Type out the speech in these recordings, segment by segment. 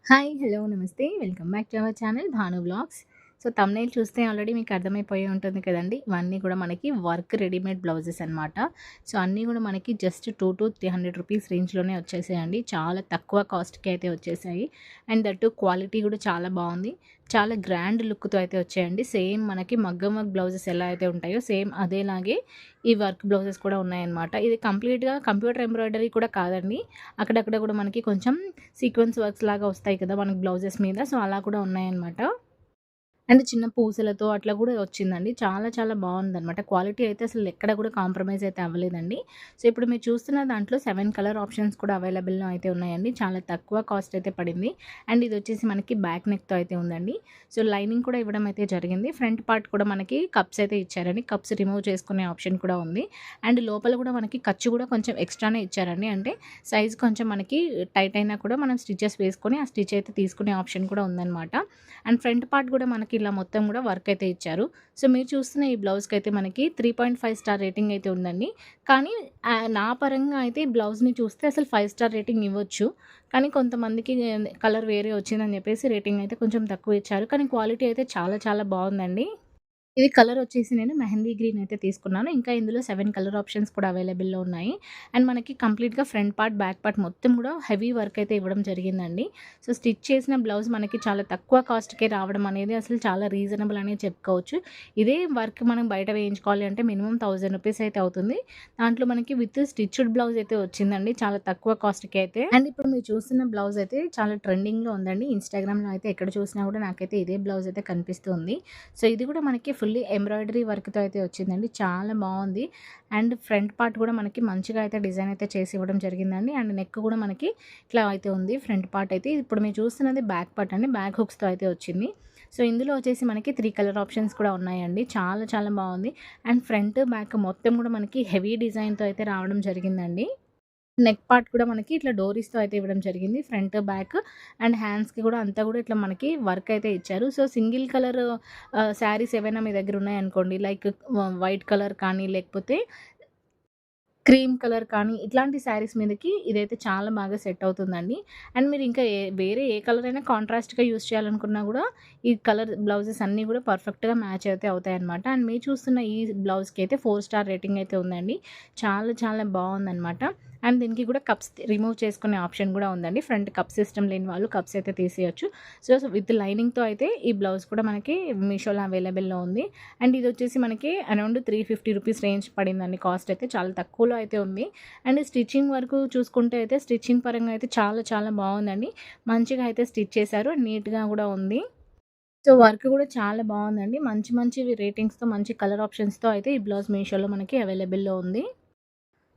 Hi! Hello! నమస్తే. Welcome back to our channel Bhanu vlogs. So, thumbnail చూస్తే already మీకు అర్థమైపోయే ఉంటుంది కదండీ! ఇవన్నీ కూడా మనకి వర్క్ రెడీమేడ్ బ్లౌజెస్ అనమాట. సో, అన్నీ కూడా మనకి జస్ట్ 200-300 రూపీస్ రేంజ్‌లోనే వచ్చేసాయండి. చాలా తక్కువ కాస్ట్‌కి అయితే వచ్చేసాయి. అండ్ దట్ క్వాలిటీ కూడా చాలా బావుంది. చాలా గ్రాండ్ లుక్‌తో అయితే వచ్చాయండి. సేమ్ మనకి మగ్గం వర్క్ బ్లౌజెస్ ఎలా అయితే ఉంటాయో సేమ్ అదేలాగే ఈ వర్క్ బ్లౌజెస్ కూడా ఉన్నాయన్నమాట. ఇది కంప్లీట్‌గా కంప్యూటర్ ఎంబ్రాయిడరీ కూడా కాదండి. అక్కడక్కడ కూడా మనకి కొంచెం సీక్వెన్స్ వర్క్స్ లాగా వస్తాయి కదా మనకి బ్లౌజెస్ మీద. సో, అలా కూడా ఉన్నాయన్నమాట. అండ్ చిన్న పూసలతో అట్లా కూడా వచ్చిందండి. చాలా చాలా బావుందనమాట. క్వాలిటీ అయితే అసలు ఎక్కడ కూడా కాంప్రమైజ్ అయితే అవ్వలేదండి. సో, ఇప్పుడు మీరు చూస్తున్న దాంట్లో 7 కలర్ ఆప్షన్స్ కూడా అవైలబుల్‌లో అయితే ఉన్నాయండి. చాలా తక్కువ కాస్ట్ అయితే పడింది. అండ్ ఇదొచ్చేసి మనకి బ్యాక్ నెక్‌తో అయితే ఉందండి. సో, లైనింగ్ కూడా ఇవ్వడం అయితే జరిగింది. ఫ్రంట్ పార్ట్ కూడా మనకి కప్స్ అయితే ఇచ్చారండి. కప్స్ రిమూవ్ చేసుకునే ఆప్షన్ కూడా ఉంది. అండ్ లోపల కూడా మనకి ఖర్చు కూడా కొంచెం ఎక్స్‌ట్రానే ఇచ్చారండి. అంటే సైజ్ కొంచెం మనకి టైట్ అయినా కూడా మనం స్టిచెస్ వేసుకొని ఆ స్టిచ్ అయితే తీసుకునే ఆప్షన్ కూడా ఉందనమాట. అండ్ ఫ్రంట్ పార్ట్ కూడా మనకి ఇలా మొత్తం కూడా వర్క్ అయితే ఇచ్చారు. సో, మీరు చూస్తున్న ఈ బ్లౌజ్‌కి అయితే మనకి 3.5 స్టార్ రేటింగ్ అయితే ఉందండి. కానీ నా పరంగా అయితే ఈ బ్లౌజ్‌ని చూస్తే అసలు 5 స్టార్ రేటింగ్ ఇవ్వచ్చు. కానీ కొంతమందికి కలర్ వేరే వచ్చిందని చెప్పేసి రేటింగ్ అయితే కొంచెం తక్కువ ఇచ్చారు. కానీ క్వాలిటీ అయితే చాలా చాలా బావుందండి. ఇది కలర్ వచ్చేసి నేను మెహందీ గ్రీన్ అయితే తీసుకున్నాను. ఇంకా ఇందులో 7 కలర్ ఆప్షన్స్ కూడా అవైలబుల్‌లో ఉన్నాయి. అండ్ మనకి కంప్లీట్‌గా ఫ్రంట్ పార్ట్, బ్యాక్ పార్ట్ మొత్తం కూడా హెవీ వర్క్ అయితే ఇవ్వడం జరిగిందండి. సో, స్టిచ్ చేసిన బ్లౌజ్ మనకి చాలా తక్కువ కాస్ట్‌కే రావడం అనేది అసలు చాలా రీజనబుల్ అనే చెప్పుకోవచ్చు. ఇదే వర్క్ మనం బయట వేయించుకోవాలి అంటే మినిమమ్ 1000 రూపీస్ అయితే అవుతుంది. దాంట్లో మనకి విత్ స్టిచ్డ్ బ్లౌజ్ అయితే వచ్చిందండి. చాలా తక్కువ కాస్ట్‌కి అయితే. అండ్ ఇప్పుడు మీరు చూస్తున్న బ్లౌజ్ అయితే చాలా ట్రెండింగ్‌లో ఉందండి. ఇన్‌స్టాగ్రామ్‌లో అయితే ఎక్కడ చూసినా కూడా నాకైతే ఇదే బ్లౌజ్ అయితే కనిపిస్తుంది. సో, ఇది కూడా మనకి ఫుల్లీ ఎంబ్రాయిడరీ వర్క్‌తో అయితే వచ్చిందండి. చాలా బావుంది. అండ్ ఫ్రంట్ పార్ట్ కూడా మనకి మంచిగా అయితే డిజైన్ అయితే చేసి ఇవ్వడం జరిగిందండి. అండ్ నెక్ కూడా మనకి ఇట్లా అయితే ఉంది. ఫ్రంట్ పార్ట్ అయితే ఇప్పుడు మీరు చూస్తున్నది బ్యాక్ పార్ట్ అండి. బ్యాక్ హుక్స్‌తో అయితే వచ్చింది. సో, ఇందులో వచ్చేసి మనకి 3 కలర్ ఆప్షన్స్ కూడా ఉన్నాయండి. చాలా చాలా బావుంది. అండ్ ఫ్రంట్, బ్యాక్ మొత్తం కూడా మనకి హెవీ డిజైన్‌తో అయితే రావడం జరిగిందండి. నెక్ పార్ట్ కూడా మనకి ఇట్లా డోరీస్‌తో అయితే ఇవ్వడం జరిగింది. ఫ్రంట్, బ్యాక్ అండ్ హ్యాండ్స్‌కి కూడా అంతా కూడా ఇట్లా మనకి వర్క్ అయితే ఇచ్చారు. సో, సింగిల్ కలర్ శారీస్ ఏవైనా మీ దగ్గర ఉన్నాయనుకోండి లైక్ వైట్ కలర్ కానీ లేకపోతే క్రీమ్ కలర్ కానీ ఇట్లాంటి శారీస్ మీదకి ఇదైతే చాలా బాగా సెట్ అవుతుందండి. అండ్ మీరు ఇంకా వేరే ఏ కలర్ అయినా కాంట్రాస్ట్‌గా యూజ్ చేయాలనుకున్నా కూడా ఈ కలర్ బ్లౌజెస్ అన్నీ కూడా పర్ఫెక్ట్‌గా మ్యాచ్ అయితే అవుతాయన్నమాట. అండ్ మీరు చూస్తున్న ఈ బ్లౌజ్‌కి అయితే 4 స్టార్ రేటింగ్ అయితే ఉందండి. చాలా చాలా బావుందనమాట. అండ్ దీనికి కూడా కప్స్ రిమూవ్ చేసుకునే ఆప్షన్ కూడా ఉందండి. ఫ్రంట్ కప్ సిస్టమ్ లేని వాళ్ళు కప్స్ అయితే తీసేయొచ్చు. సో, విత్ లైనింగ్‌తో అయితే ఈ బ్లౌజ్ కూడా మనకి మీషోలో అవైలబుల్‌లో ఉంది. అండ్ ఇదొచ్చేసి మనకి అరౌండ్ 350 రూపీస్ రేంజ్ పడిందండి. కాస్ట్ అయితే చాలా తక్కువలో అయితే ఉంది. అండ్ స్టిచ్చింగ్ వరకు చూసుకుంటే అయితే స్టిచ్చింగ్ పరంగా అయితే చాలా చాలా బావుందండి. మంచిగా అయితే స్టిచ్ చేశారు. నీట్‌గా కూడా ఉంది. సో, వర్క్ కూడా చాలా బావుందండి. మంచి మంచివి రేటింగ్స్‌తో మంచి కలర్ ఆప్షన్స్‌తో అయితే ఈ బ్లౌజ్ మీషోలో మనకి అవైలబుల్‌లో ఉంది.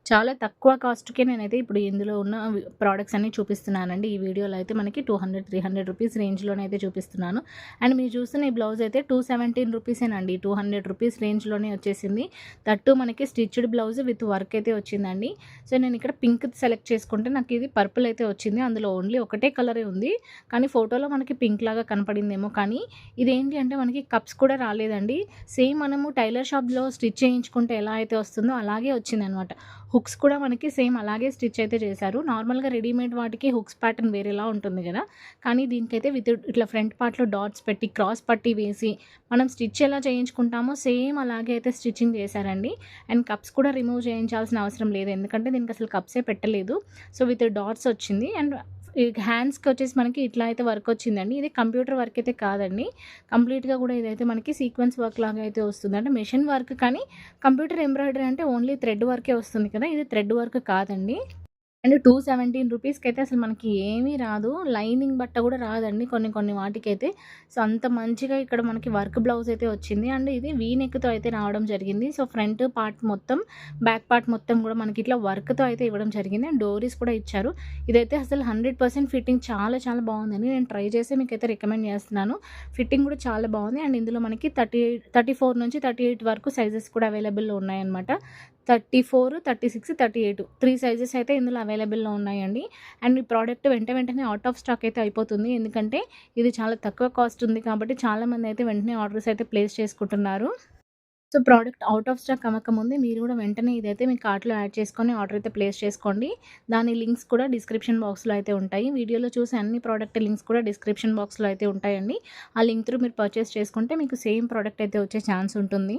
చాలా తక్కువ కాస్ట్‌కే నేనైతే ఇప్పుడు ఇందులో ఉన్న ప్రొడక్ట్స్ అన్నీ చూపిస్తున్నానండి. ఈ వీడియోలో అయితే మనకి 200, 300 రూపీస్ రేంజ్‌లోనైతే చూపిస్తున్నాను. అండ్ మీరు చూస్తున్న ఈ బ్లౌజ్ అయితే 217 రూపీసేనండి. 200 రూపీస్ రేంజ్‌లోనే వచ్చేసింది. దట్టు మనకి స్టిచ్డ్ బ్లౌజ్ విత్ వర్క్ అయితే వచ్చిందండి. సో, నేను ఇక్కడ పింక్ సెలెక్ట్ చేసుకుంటే నాకు ఇది పర్పుల్ అయితే వచ్చింది. అందులో ఓన్లీ ఒకటే కలరే ఉంది. కానీ ఫోటోలో మనకి పింక్ లాగా కనపడిందేమో కానీ ఇదేంటి అంటే మనకి కప్స్ కూడా రాలేదండి. సేమ్ మనము టైలర్ షాప్‌లో స్టిచ్ చేయించుకుంటే ఎలా అయితే వస్తుందో అలాగే వచ్చిందనమాట. హుక్స్ కూడా మనకి సేమ్ అలాగే స్టిచ్ అయితే చేశారు. నార్మల్‌గా రెడీమేడ్ వాటికి హుక్స్ ప్యాటర్న్ వేరేలా ఉంటుంది గదా! కానీ దీనికైతే విత్ ఇట్లా ఫ్రంట్ పార్ట్‌లో డాట్స్ పెట్టి, క్రాస్ పట్టీ వేసి, మనం స్టిచ్ ఎలా చేయించుకుంటామో సేమ్ అలాగే అయితే స్టిచ్చింగ్ చేశారండి. అండ్ కప్స్ కూడా రిమూవ్ చేయించాల్సిన అవసరం లేదు. ఎందుకంటే దీనికసలు కప్సే పెట్టలేదు. సో, విత్ డాట్స్ వచ్చింది. అండ్ ఈ హ్యాండ్స్‌కొచ్చేసి మనకి ఇట్లా అయితే వర్క్ వచ్చిందండి. ఇది కంప్యూటర్ వర్క్ అయితే కాదండి. కంప్లీట్‌గా కూడా ఇదైతే మనకి సీక్వెన్స్ వర్క్ లాగా అయితే వస్తుంది. అంటే మెషిన్ వర్క్ కానీ కంప్యూటర్ ఎంబ్రాయిడరీ అంటే ఓన్లీ థ్రెడ్ వర్కే వస్తుంది కదా! ఇది థ్రెడ్ వర్క్ కాదండి. అండ్ 217 రూపీస్‌కైతే అసలు మనకి ఏమీ రాదు. లైనింగ్ బట్ట కూడా రాదండి కొన్ని కొన్ని వాటికైతే. సో, అంత మంచిగా ఇక్కడ మనకి వర్క్ బ్లౌజ్ అయితే వచ్చింది. అండ్ ఇది వీ నెక్‌తో అయితే రావడం జరిగింది. సో, ఫ్రంట్ పార్ట్ మొత్తం, బ్యాక్ పార్ట్ మొత్తం కూడా మనకి ఇట్లా వర్క్‌తో అయితే ఇవ్వడం జరిగింది. అండ్ డోరీస్ కూడా ఇచ్చారు. ఇదైతే అసలు 100% ఫిట్టింగ్ చాలా చాలా బావుందండి. నేను ట్రై చేసి మీకైతే రికమెండ్ చేస్తున్నాను. ఫిట్టింగ్ కూడా చాలా బావుంది. అండ్ ఇందులో మనకి 34 నుంచి 38 వరకు సైజెస్ కూడా అవైలబుల్‌లో ఉన్నాయన్నమాట. 34, 36, 38 3 సైజెస్ అయితే ఇందులో అవైలబుల్‌లో ఉన్నాయండి. అండ్ ఈ ప్రోడక్ట్ వెంటనే ఔట్ ఆఫ్ స్టాక్ అయితే అయిపోతుంది. ఎందుకంటే ఇది చాలా తక్కువ కాస్ట్ ఉంది కాబట్టి చాలామంది అయితే వెంటనే ఆర్డర్స్ అయితే ప్లేస్ చేసుకుంటున్నారు. So, product out of stock అవ్వకముందే మీరు గూడా వెంటనే ఇదైతే మీ కార్ట్‌లో యాడ్ చేసుకొని ఆర్డర్ అయితే ప్లేస్ చేసుకోండి. దాని లింక్స్ కూడా డిస్క్రిప్షన్ బాక్స్‌లో అయితే ఉంటాయి. వీడియోలో చూసే అన్ని ప్రోడక్ట్ లింక్స్ కూడా డిస్క్రిప్షన్ బాక్స్‌లో అయితే ఉంటాయండి. ఆ లింక్ త్రూ మీరు పర్చేస్ చేసుకుంటే మీకు సేమ్ ప్రోడక్ట్ అయితే వచ్చే ఛాన్స్ ఉంటుంది.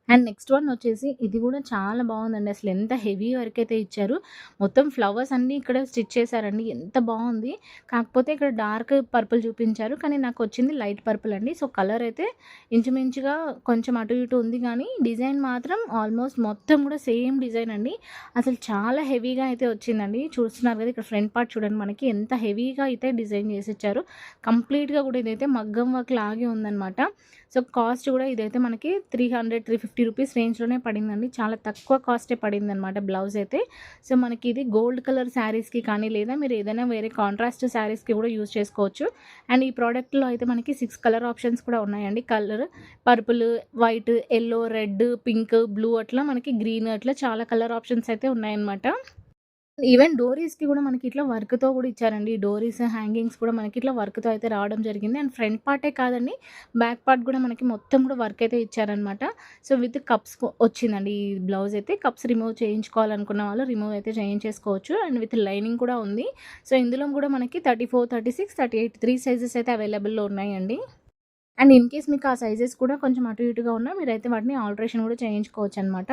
అండ్ నెక్స్ట్ వన్ వచ్చేసి ఇది గూడా చాలా బావుందండి. అసలు ఎంత హెవీ వర్క్ అయితే ఇచ్చారు. మొత్తం ఫ్లవర్స్ అన్నీ ఇక్కడ స్టిచ్ చేశారండి. ఎంత బావుంది. కాకపోతే ఇక్కడ డార్క్ పర్పుల్ చూపించారు. కానీ నాకొచ్చింది లైట్ పర్పుల్ అండి. సో, కలర్ అయితే ఇంచుమించుగా కొంచెం అటు ఇటు ఉంది గానీ, డిజైన్ మాత్రం ఆల్మోస్ట్ మొత్తం గూడా సేమ్ డిజైన్ అండి. అసలు చాలా హెవీగా అయితే వచ్చిందండి. చూస్తున్నారు కదా! ఇక్కడ ఫ్రంట్ పార్ట్ చూడండి మనకి ఎంత హెవీగా అయితే డిజైన్ చేసిచ్చారు. కంప్లీట్‌గా గూడా ఇదైతే మగ్గం వర్క్ లాగే ఉందనమాట. సో, కాస్ట్ గూడా ఇదైతే మనకి 300, 350 రూపీస్ రేంజ్‌లోనే పడిందండి. చాలా తక్కువ కాస్టే పడిందనమాట బ్లౌజ్ అయితే. సో, మనకి ఇది గోల్డ్ కలర్ శారీస్‌కి కానీ, లేదా మీరు ఏదైనా వేరే కాంట్రాస్ట్ శారీస్‌కి కూడా యూజ్ చేసుకోవచ్చు. అండ్ ఈ ప్రోడక్ట్‌లో అయితే మనకి 6 కలర్ ఆప్షన్స్ కూడా ఉన్నాయండి. Colour purple, white, yellow, red, pink, blue అట్లా మనకి గ్రీన్ అట్లా చాలా కలర్ ఆప్షన్స్ అయితే ఉన్నాయన్నమాట. ఈవెన్ డోరీస్‌కి గూడా మనకిట్లా వర్క్‌తో గూడా ఇచ్చారండి. ఈ డోరీస్, హ్యాంగింగ్స్ కూడా మనకిట్లా వర్క్‌తో అయితే రావడం జరిగింది. అండ్ ఫ్రంట్ పార్టే కాదండి, బ్యాక్ పార్ట్ గూడా మనకి మొత్తం గూడా వర్క్ అయితే ఇచ్చారనమాట. సో, విత్ కప్స్ వచ్చిందండి ఈ బ్లౌజ్ అయితే. కప్స్ రిమూవ్ చేయించుకోవాలనుకున్న వాళ్ళు రిమూవ్ అయితే చేయించేసుకోవచ్చు. అండ్ విత్ లైనింగ్ కూడా ఉంది. సో, ఇందులో గూడా మనకి 34, 36, 38 3 సైజెస్ అయితే అవైలబుల్‌లో ఉన్నాయండి. అండ్ ఇన్ కేస్ మీకు ఆ సైజెస్ కూడా కొంచెం అటు ఇటుగా ఉన్నా మీరైతే వాటిని ఆల్టరేషన్ గూడా చేయించుకోవచ్చనమాట.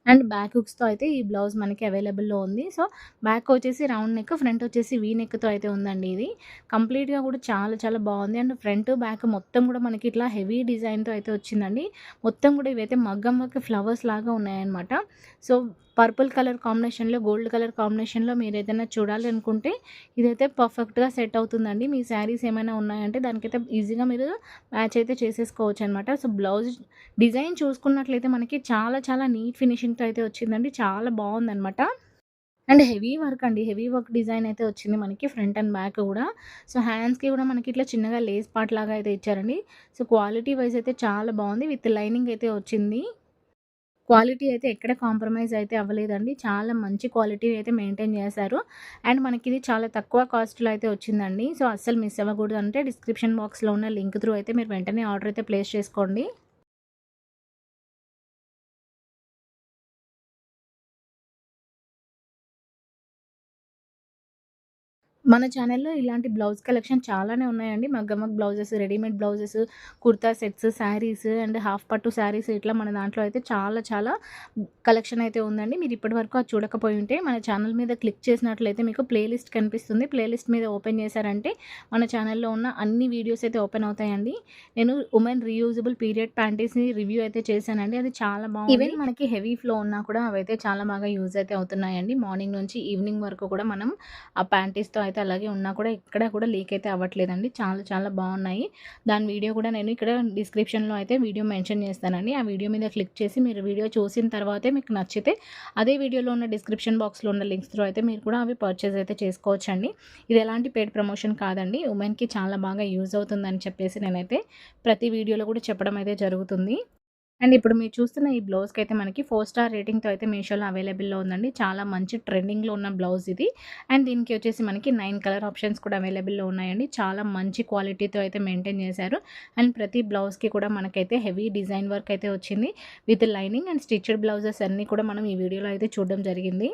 అండ్ బ్యాక్ హుక్స్‌తో అయితే ఈ బ్లౌజ్ మనకి అవైలబుల్‌లో ఉంది. సో, బ్యాక్ వచ్చేసి రౌండ్ నెక్, ఫ్రంట్ వచ్చేసి వీ నెక్‌తో అయితే ఉందండి ఇది. కంప్లీట్‌గా కూడా చాలా చాలా బాగుంది. అండ్ ఫ్రంట్, బ్యాక్ మొత్తం కూడా మనకి ఇట్లా హెవీ డిజైన్‌తో అయితే వచ్చిందండి. మొత్తం కూడా ఇవైతే మగ్గం వర్క్ ఫ్లవర్స్ లాగా ఉన్నాయన్నమాట. సో, పర్పుల్ కలర్ కాంబినేషన్‌లో, గోల్డ్ కలర్ కాంబినేషన్‌లో మీరేదైనా చూడాలి అనుకుంటే ఇదైతే పర్ఫెక్ట్‌గా సెట్ అవుతుందండి. మీ శారీస్ ఏమైనా ఉన్నాయంటే దానికైతే ఈజీగా మీరు మ్యాచ్ అయితే చేసేసుకోవచ్చనమాట. సో, బ్లౌజ్ డిజైన్ చూసుకున్నట్లయితే మనకి చాలా చాలా నీట్ ఫినిషింగ్‌తో అయితే వచ్చిందండి. చాలా బావుందనమాట. అండ్ హెవీ వర్క్ అండి. హెవీ వర్క్ డిజైన్ అయితే వచ్చింది మనకి ఫ్రంట్ అండ్ బ్యాక్ గూడా. సో, హ్యాండ్స్‌కి గూడా మనకి ఇట్లా చిన్నగా లేస్ పార్ట్ లాగా అయితే ఇచ్చారండి. సో, క్వాలిటీ వైస్ అయితే చాలా బావుంది. విత్ లైనింగ్ అయితే వచ్చింది. క్వాలిటీ అయితే ఎక్కడ కాంప్రమైజ్ అయితే అవ్వలేదండి. చాలా మంచి క్వాలిటీ అయితే మెయింటైన్ చేశారు. అండ్ మనకిది చాలా తక్కువ కాస్ట్‌లో అయితే వచ్చిందండి. సో, అస్సలు మిస్ అవ్వకూడదు అంటే డిస్క్రిప్షన్ బాక్స్‌లో ఉన్న లింక్ త్రూ అయితే మీరు వెంటనే ఆర్డర్ అయితే ప్లేస్ చేసుకోండి. మన ఛానెల్‌లో ఇలాంటి బ్లౌజ్ కలెక్షన్ చాలానే ఉన్నాయండి. మగ్గం work blouses, readymade blouses, kurta sets, saris and half పట్టు శారీస్ ఇట్లా మన దాంట్లో అయితే చాలా చాలా కలెక్షన్ అయితే ఉందండి. మీరు ఇప్పటివరకు అది చూడకపోయి ఉంటే మన ఛానల్ మీద క్లిక్ చేసినట్లయితే మీకు ప్లేలిస్ట్ కనిపిస్తుంది. ప్లేలిస్ట్ మీద ఓపెన్ చేశారంటే మన ఛానల్‌లో ఉన్న అన్ని వీడియోస్ అయితే ఓపెన్ అవుతాయండి. నేను ఉమెన్ రీయూజబుల్ పీరియడ్ ప్యాంటీస్‌ని రివ్యూ అయితే చేశానండి. అది చాలా బాగుంది. ఈవెన్ మనకి హెవీ ఫ్లో ఉన్నా కూడా అవైతే చాలా బాగా యూజ్ అయితే అవుతున్నాయండి. మార్నింగ్ నుంచి ఈవినింగ్ వరకు కూడా మనం ఆ ప్యాంటీస్‌తో అయితే అలాగే ఉన్నా కూడా ఎక్కడ కూడా లీక్ అయితే అవ్వట్లేదండి. చాలా చాలా బాగున్నాయి. దాని వీడియో కూడా నేను ఇక్కడ డిస్క్రిప్షన్‌లో అయితే వీడియో మెన్షన్ చేస్తానండి. ఆ వీడియో మీద క్లిక్ చేసి మీరు వీడియో చూసిన తర్వాతే మీకు నచ్చితే అదే వీడియోలో ఉన్న డిస్క్రిప్షన్ బాక్స్‌లో ఉన్న లింక్స్ త్రూ అయితే మీరు కూడా అవి పర్చేస్ అయితే చేసుకోవచ్చండి. ఇది ఎలాంటి పెయిడ్ ప్రమోషన్ కాదండి. ఉమెన్‌కి చాలా బాగా యూజ్ అవుతుందని చెప్పేసి నేనైతే ప్రతి వీడియోలో కూడా చెప్పడం అయితే జరుగుతుంది. అండ్ ఇప్పుడు మీరు చూస్తున్న ఈ బ్లౌజ్‌కైతే మనకి 4 స్టార్ రేటింగ్‌తో అయితే మీషోలో అవైలబుల్‌లో ఉందండి. చాలా మంచి ట్రెండింగ్‌లో ఉన్న బ్లౌజ్ ఇది. అండ్ దీనికి వచ్చేసి మనకి 9 కలర్ ఆప్షన్స్ కూడా అవైలబుల్‌లో ఉన్నాయండి. చాలా మంచి క్వాలిటీతో అయితే మెయింటైన్ చేశారు. అండ్ ప్రతి బ్లౌజ్‌కి కూడా మనకైతే హెవీ డిజైన్ వర్క్ అయితే వచ్చింది. With lining and stitched blouses అన్నీ కూడా మనం ఈ వీడియోలో అయితే చూడడం జరిగింది.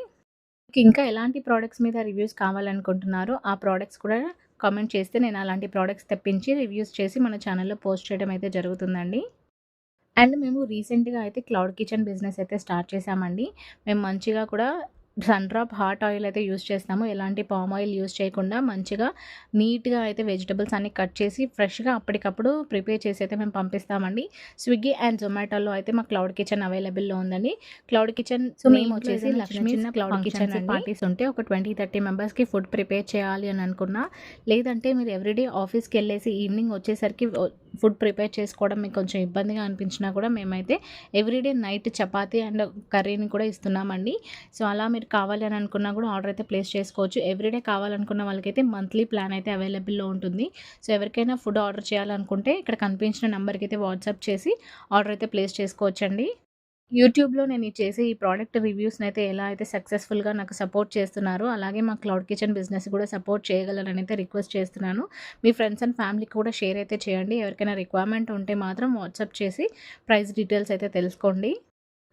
మీకు ఇంకా ఎలాంటి ప్రొడక్ట్స్ మీద రివ్యూస్ కావాలనుకుంటున్నారో ఆ ప్రొడక్ట్స్ కూడా కామెంట్ చేస్తే నేను అలాంటి ప్రొడక్ట్స్ తెప్పించి రివ్యూస్ చేసి మన ఛానల్‌లో పోస్ట్ చేయడం అయితే జరుగుతుందండి. అండ్ మేము రీసెంట్‌గా అయితే క్లౌడ్ కిచెన్ బిజినెస్ అయితే స్టార్ట్ చేశామండి. మేము మంచిగా కూడా సన్ డ్రాప్ హాట్ ఆయిల్ అయితే యూజ్ చేస్తాము. ఎలాంటి పామ్ ఆయిల్ యూజ్ చేయకుండా మంచిగా నీట్‌గా అయితే వెజిటబుల్స్ అన్నీ కట్ చేసి ఫ్రెష్‌గా అప్పటికప్పుడు ప్రిపేర్ చేసి అయితే మేము పంపిస్తామండి. స్విగ్గీ అండ్ జొమాటోలో అయితే మా క్లౌడ్ కిచెన్ అవైలబుల్‌లో ఉందండి. క్లౌడ్ కిచెన్ నేమ్ వచ్చేసి లక్ష్మీస్ క్లౌడ్ కిచెన్ అండి. పార్టీస్ ఉంటే ఒక 20, 30 మెంబర్స్‌కి ఫుడ్ ప్రిపేర్ చేయాలి అని అనుకున్నా, లేదంటే మీరు ఎవ్రీడే ఆఫీస్‌కెళ్ళేసి ఈవినింగ్ వచ్చేసరికి ఫుడ్ ప్రిపేర్ చేసుకోవడం మీకు కొంచెం ఇబ్బందిగా అనిపించినా కూడా మేమైతే ఎవ్రీడే నైట్ చపాతీ అండ్ కర్రీని కూడా ఇస్తున్నామండి. సో, అలా మీరు కావాలి అని అనుకున్నా కూడా ఆర్డర్ అయితే ప్లేస్ చేసుకోవచ్చు. ఎవ్రీడే కావాలనుకున్న వాళ్ళకైతే మంత్లీ ప్లాన్ అయితే అవైలబుల్‌లో ఉంటుంది. సో, ఎవరికైనా ఫుడ్ ఆర్డర్ చేయాలనుకుంటే ఇక్కడ కనిపించిన నంబర్‌కి అయితే వాట్సాప్ చేసి ఆర్డర్ అయితే ప్లేస్ చేసుకోవచ్చండి. యూట్యూబ్‌లో నేను చేసే ఈ ప్రోడక్ట్ రివ్యూస్‌నైతే ఎలా అయితే సక్సెస్‌ఫుల్‌గా నాకు సపోర్ట్ చేస్తున్నారో, అలాగే మా క్లౌడ్ కిచెన్ బిజినెస్ కూడా సపోర్ట్ చేయగలరనైతే రిక్వెస్ట్ చేస్తున్నాను. మీ ఫ్రెండ్స్ అండ్ ఫ్యామిలీకి కూడా షేర్ అయితే చేయండి. ఎవరికైనా రిక్వైర్మెంట్ ఉంటే మాత్రం వాట్సాప్ చేసి ప్రైస్ డీటెయిల్స్ అయితే తెలుసుకోండి.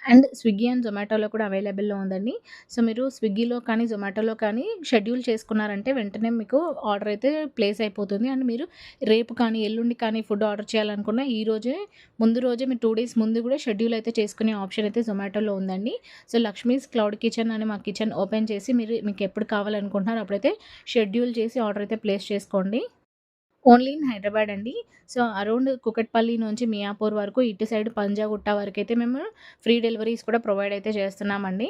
అండ్ స్విగ్గీ అండ్ జొమాటోలో కూడా అవైలబుల్‌లో ఉందండి. సో, మీరు స్విగ్గీలో కానీ, జొమాటోలో కానీ షెడ్యూల్ చేసుకున్నారంటే వెంటనే మీకు ఆర్డర్ అయితే ప్లేస్ అయిపోతుంది. అండ్ మీరు రేపు కానీ, ఎల్లుండి కానీ ఫుడ్ ఆర్డర్ చేయాలనుకున్న ఈ రోజే ముందు రోజే మీరు 2 డేస్ ముందు కూడా షెడ్యూల్ అయితే చేసుకునే ఆప్షన్ అయితే జొమాటోలో ఉందండి. సో, లక్ష్మీస్ క్లౌడ్ కిచెన్ అని మా కిచెన్ ఓపెన్ చేసి మీకు ఎప్పుడు కావాలనుకుంటున్నారో అప్పుడైతే షెడ్యూల్ చేసి ఆర్డర్ అయితే ప్లేస్ చేసుకోండి. ఓన్లీ ఇన్ హైదరాబాద్ అండి. సో, అరౌండ్ కూకట్పల్లి నుంచి మియాపూర్ వరకు, ఇటు సైడ్ పంజాగుట్ట వరకైతే మేము ఫ్రీ డెలివరీస్ కూడా ప్రొవైడ్ అయితే చేస్తున్నామండి.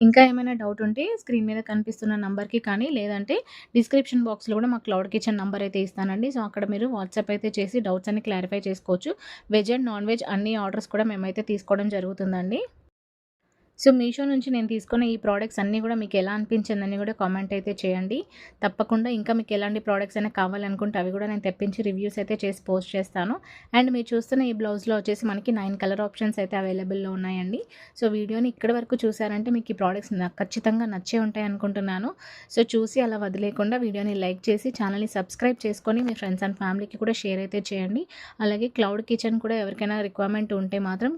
ఇంకా ఏమైనా డౌట్ ఉంటే స్క్రీన్ మీద కనిపిస్తున్న నంబర్‌కి కానీ, లేదంటే డిస్క్రిప్షన్ బాక్స్‌లో కూడా మా క్లౌడ్ కిచెన్ నంబర్ అయితే ఇస్తానండి. సో, అక్కడ మీరు వాట్సాప్ అయితే చేసి డౌట్స్ అన్ని క్లారిఫై చేసుకోవచ్చు. వెజ్ అండ్ నాన్ వెజ్ అన్ని ఆర్డర్స్ కూడా మేమైతే తీసుకోవడం జరుగుతుందండి. సో, మీషో నుంచి నేను తీసుకున్న ఈ ప్రొడక్ట్స్ అన్నీ గూడా మీకెలా అనిపించిందని గూడా కామెంట్ అయితే చేయండి. తప్పకుండా ఇంకా మీకు ఎలాంటి ప్రొడక్ట్స్ అయినా కావాలనుకుంటే అవి గూడా నేను తెప్పించి రివ్యూస్ అయితే చేసి పోస్ట్ చేస్తాను. అండ్ మీరు చూస్తున్న ఈ బ్లౌజ్‌లో వచ్చేసి మనకి 9 కలర్ ఆప్షన్స్ అయితే అవైలబుల్‌లో ఉన్నాయండి. సో, వీడియోని ఇక్కడి వరకు చూసారంటే మీకు ఈ ప్రొడక్ట్స్ ఖచ్చితంగా నచ్చే ఉంటాయనుకుంటున్నాను. సో, చూసి అలా వదిలేయకుండా వీడియోని లైక్ చేసి ఛానల్‌ని సబ్స్క్రైబ్ చేసుకొని మీ ఫ్రెండ్స్ అండ్ ఫ్యామిలీకి కూడా షేర్ అయితే చేయండి. అలాగే క్లౌడ్ కిచెన్ కూడా ఎవరికైనా రిక్వైర్మెంట్ ఉంటే మాత్రం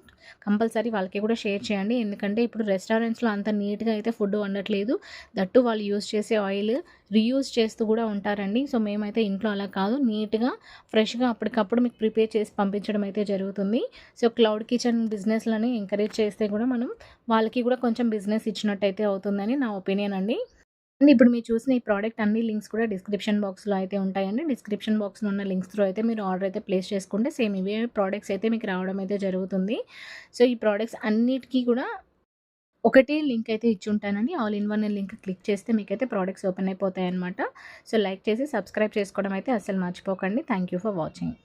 కంపల్సరీ వాళ్ళకి కూడా షేర్ చేయండి. ఎందుకంటే ఇప్పుడు రెస్టారెంట్స్‌లో అంత నీట్‌గా అయితే ఫుడ్ వండట్లేదు. దట్టు వాళ్ళు యూజ్ చేసే ఆయిల్ రీయూజ్ చేస్తూ కూడా ఉంటారండి. సో, మేమైతే ఇంట్లో అలా కాదు, నీట్‌గా ఫ్రెష్‌గా అప్పటికప్పుడు మీకు ప్రిపేర్ చేసి పంపించడం అయితే జరుగుతుంది. సో, క్లౌడ్ కిచెన్ బిజినెస్‌లని ఎంకరేజ్ చేస్తే కూడా మనం వాళ్ళకి కూడా కొంచెం బిజినెస్ ఇచ్చినట్టయితే అవుతుందని నా ఒపీనియన్ అండి. అండ్ ఇప్పుడు మీరు చూసిన ఈ ప్రోడక్ట్ అన్ని లింక్స్ కూడా డిస్క్రిప్షన్ బాక్స్‌లో అయితే ఉంటాయండి. డిస్క్రిప్షన్ బాక్స్‌లో ఉన్న లింక్స్ త్రూ అయితే మీరు ఆర్డర్ అయితే ప్లేస్ చేసుకుంటే సేమ్ ఇవే ప్రొడక్ట్స్ అయితే మీకు రావడం అయితే జరుగుతుంది. సో, ఈ ప్రొడక్ట్స్ అన్నిటికి కూడా ఒకటే లింక్ అయితే ఇచ్చుంటానండి. All in one link click చేస్తే మీకైతే ప్రొడక్ట్స్ ఓపెన్ అయిపోతాయన్నమాట. సో, లైక్ చేసి సబ్స్క్రైబ్ చేసుకోవడం అయితే అస్సలు మర్చిపోకండి. Thank you for watching.